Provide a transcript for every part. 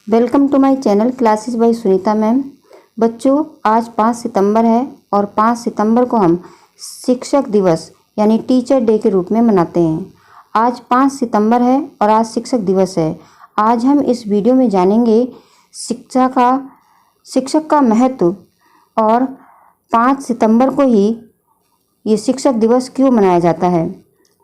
Welcome to my channel classes by Sunita ma'am. बच्चों, आज 5 सितंबर है और 5 सितंबर को हम शिक्षक दिवस यानी टीचर डे के रूप में मनाते हैं। आज 5 सितंबर है और आज शिक्षक दिवस है। आज हम इस वीडियो में जानेंगे शिक्षक का महत्व और 5 सितंबर को ही ये शिक्षक दिवस क्यों मनाया जाता है।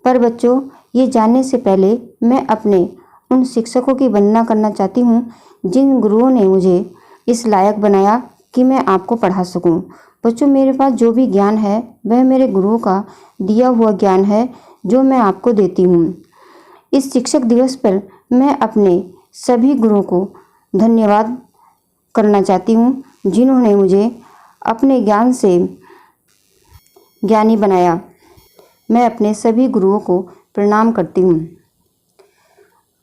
पर बच्चों, ये जानने से पहले मैं अपने उन शिक्षकों की वंदना करना चाहती हूँ जिन गुरुओं ने मुझे इस लायक बनाया कि मैं आपको पढ़ा सकूं। बच्चों, मेरे पास जो भी ज्ञान है वह मेरे गुरुओं का दिया हुआ ज्ञान है जो मैं आपको देती हूं। इस शिक्षक दिवस पर मैं अपने सभी गुरुओं को धन्यवाद करना चाहती हूं जिन्होंने मुझे अपने ज्ञान से ज्ञानी बनाया। मैं अपने सभी गुरुओं को प्रणाम करती हूँ।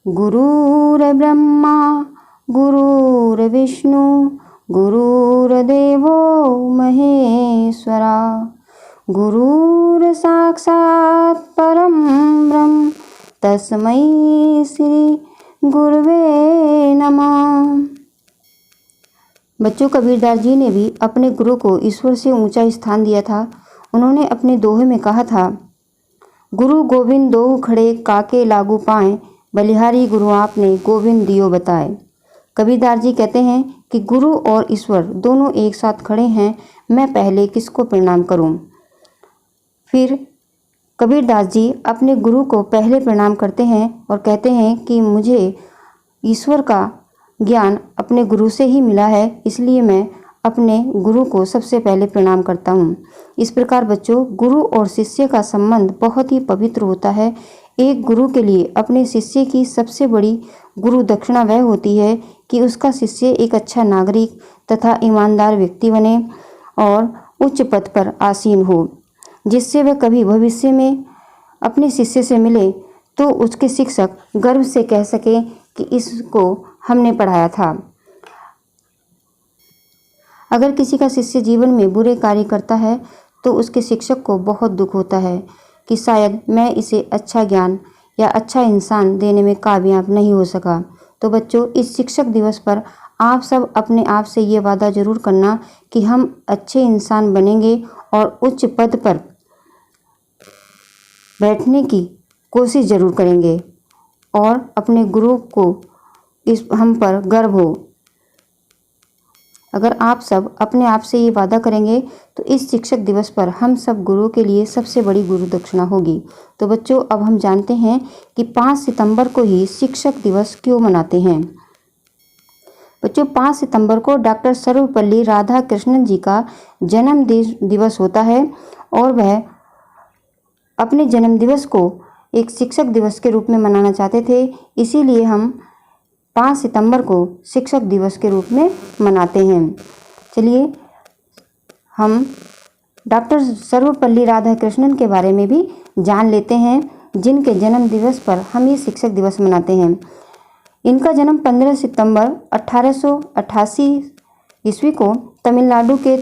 गुरुर्ब्रह्मा गुरुर्विष्णु गुरुर्देवो महेश्वरा गुरुर्साक्षात् परं ब्रह्म तस्मै श्री गुरुवे नमः। बच्चों, कबीरदास जी ने भी अपने गुरु को ईश्वर से ऊंचा स्थान दिया था। उन्होंने अपने दोहे में कहा था, गुरु गोविंद दोऊ खड़े काके लागू पाएं, बलिहारी गुरु आपने गोविंद दियो बताए। कबीरदास जी कहते हैं कि गुरु और ईश्वर दोनों एक साथ खड़े हैं, मैं पहले किसको प्रणाम करूं। फिर कबीरदास जी अपने गुरु को पहले प्रणाम करते हैं और कहते हैं कि मुझे ईश्वर का ज्ञान अपने गुरु से ही मिला है, इसलिए मैं अपने गुरु को सबसे पहले प्रणाम करता हूँ। इस प्रकार बच्चों, गुरु और शिष्य का संबंध बहुत ही पवित्र होता है। एक गुरु के लिए अपने शिष्य की सबसे बड़ी गुरु दक्षिणा वह होती है कि उसका शिष्य एक अच्छा नागरिक तथा ईमानदार व्यक्ति बने और उच्च पद पर आसीन हो, जिससे वह कभी भविष्य में अपने शिष्य से मिले तो उसके शिक्षक गर्व से कह सके कि इसको हमने पढ़ाया था। अगर किसी का शिष्य जीवन में बुरे कार्य करता है तो उसके शिक्षक को बहुत दुख होता है कि शायद मैं इसे अच्छा ज्ञान या अच्छा इंसान देने में कामयाब नहीं हो सका। तो बच्चों, इस शिक्षक दिवस पर आप सब अपने आप से ये वादा जरूर करना कि हम अच्छे इंसान बनेंगे और उच्च पद पर बैठने की कोशिश जरूर करेंगे और अपने गुरु को इस हम पर गर्व हो। अगर आप सब अपने आप से ये वादा करेंगे तो इस शिक्षक दिवस पर हम सब गुरुओं के लिए सबसे बड़ी गुरु दक्षिणा होगी। तो बच्चों, अब हम जानते हैं कि 5 सितंबर को ही शिक्षक दिवस क्यों मनाते हैं। बच्चों, 5 सितंबर को डॉक्टर सर्वपल्ली राधाकृष्णन जी का जन्म दिवस होता है और वह अपने जन्म दिवस को एक शिक्षक दिवस के रूप में मनाना चाहते थे, इसीलिए हम 5 सितंबर को शिक्षक दिवस के रूप में मनाते हैं। चलिए हम डॉक्टर सर्वपल्ली राधाकृष्णन के बारे में भी जान लेते हैं, जिनके जन्म दिवस पर हम ये शिक्षक दिवस मनाते हैं। इनका जन्म 15 सितंबर 1888 ईस्वी को तमिलनाडु के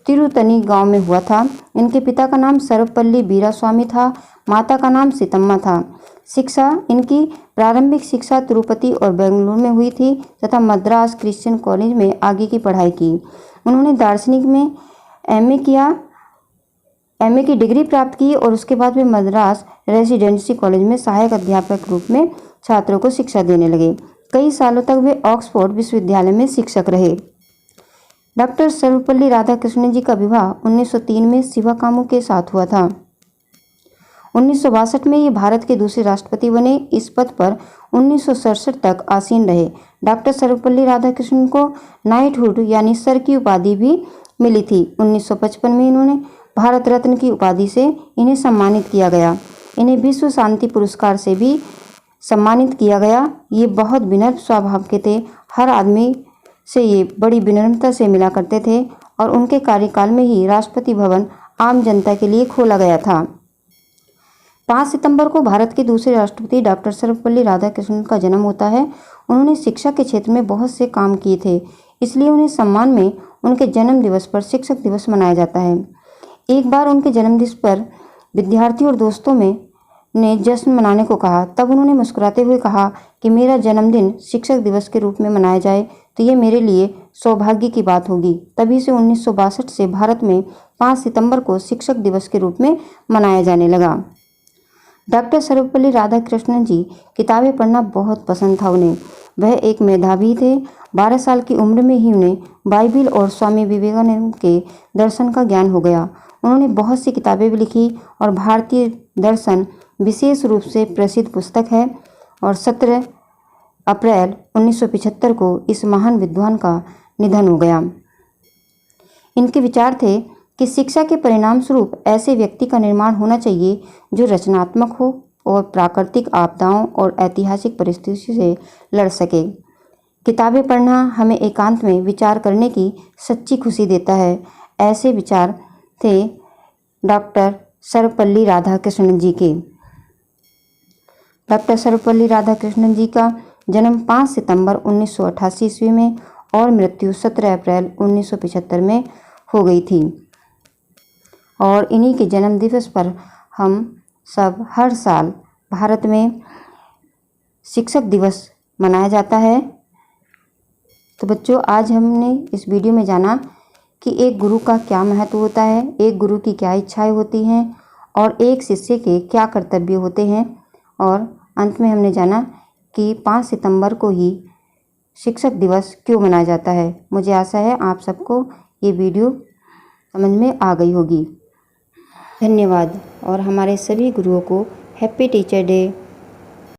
तिरुतनी गांव में हुआ था। इनके पिता का नाम सर्वपल्ली वीरास्वामी था, माता का नाम सीतम्मा था। शिक्षा इनकी प्रारंभिक शिक्षा तिरुपति और बेंगलुरु में हुई थी तथा मद्रास क्रिश्चियन कॉलेज में आगे की पढ़ाई की। उन्होंने दार्शनिक में एमए की डिग्री प्राप्त की और उसके बाद वे मद्रास रेसिडेंसी कॉलेज में सहायक अध्यापक के रूप में छात्रों को शिक्षा देने लगे। कई सालों तक वे ऑक्सफोर्ड विश्वविद्यालय में शिक्षक रहे। डॉक्टर सर्वपल्ली राधाकृष्णन जी का विवाह 1903 में शिवा कामू के साथ हुआ था। 1962 में ये भारत के दूसरे राष्ट्रपति बने। इस पद पर 1967 तक आसीन रहे। डॉक्टर सर्वपल्ली राधाकृष्णन को नाइटहुड यानी सर की उपाधि भी मिली थी। 1955 में इन्होंने भारत रत्न की उपाधि से इन्हें सम्मानित किया गया। इन्हें विश्व शांति पुरस्कार से भी सम्मानित किया गया। ये बहुत विनम्र स्वभाव के थे, हर आदमी से ये बड़ी विनम्रता से मिला करते थे और उनके कार्यकाल में ही राष्ट्रपति भवन आम जनता के लिए खोला गया था। 5 सितंबर को भारत के दूसरे राष्ट्रपति डॉक्टर सर्वपल्ली राधाकृष्णन का जन्म होता है। उन्होंने शिक्षा के क्षेत्र में बहुत से काम किए थे, इसलिए उन्हें सम्मान में उनके जन्म दिवस पर शिक्षक दिवस मनाया जाता है। एक बार उनके जन्मदिवस पर विद्यार्थियों और दोस्तों में ने जश्न मनाने को कहा, तब उन्होंने मुस्कुराते हुए कहा कि मेरा जन्मदिन शिक्षक दिवस के रूप में मनाया जाए तो ये मेरे लिए सौभाग्य की बात होगी। तभी से 1962 से भारत में 5 सितंबर को शिक्षक दिवस के रूप में मनाया जाने लगा। डॉक्टर सर्वपल्ली राधाकृष्णन जी किताबें पढ़ना बहुत पसंद था उन्हें। वह एक मेधावी थे। 12 साल की उम्र में ही उन्हें बाइबिल और स्वामी विवेकानंद के दर्शन का ज्ञान हो गया। उन्होंने बहुत सी किताबें भी लिखी और भारतीय दर्शन विशेष रूप से प्रसिद्ध पुस्तक है। और 17 अप्रैल 1975 को इस महान विद्वान का निधन हो गया। इनके विचार थे कि शिक्षा के परिणाम स्वरूप ऐसे व्यक्ति का निर्माण होना चाहिए जो रचनात्मक हो और प्राकृतिक आपदाओं और ऐतिहासिक परिस्थितियों से लड़ सके। किताबें पढ़ना हमें एकांत में विचार करने की सच्ची खुशी देता है। ऐसे विचार थे डॉक्टर सर्वपल्ली राधाकृष्णन जी के। डॉक्टर सर्वपल्ली राधाकृष्णन जी का जन्म 5 सितंबर 1988 ईस्वी में और मृत्यु 17 अप्रैल 1975 में हो गई थी। और इन्हीं के जन्म दिवस पर हम सब हर साल भारत में शिक्षक दिवस मनाया जाता है। तो बच्चों, आज हमने इस वीडियो में जाना कि एक गुरु का क्या महत्व होता है, एक गुरु की क्या इच्छाएं होती हैं और एक शिष्य के क्या कर्तव्य होते हैं। और अंत में हमने जाना कि 5 सितंबर को ही शिक्षक दिवस क्यों मनाया जाता है। मुझे आशा है आप सबको ये वीडियो समझ में आ गई होगी। धन्यवाद और हमारे सभी गुरुओं को हैप्पी टीचर डे।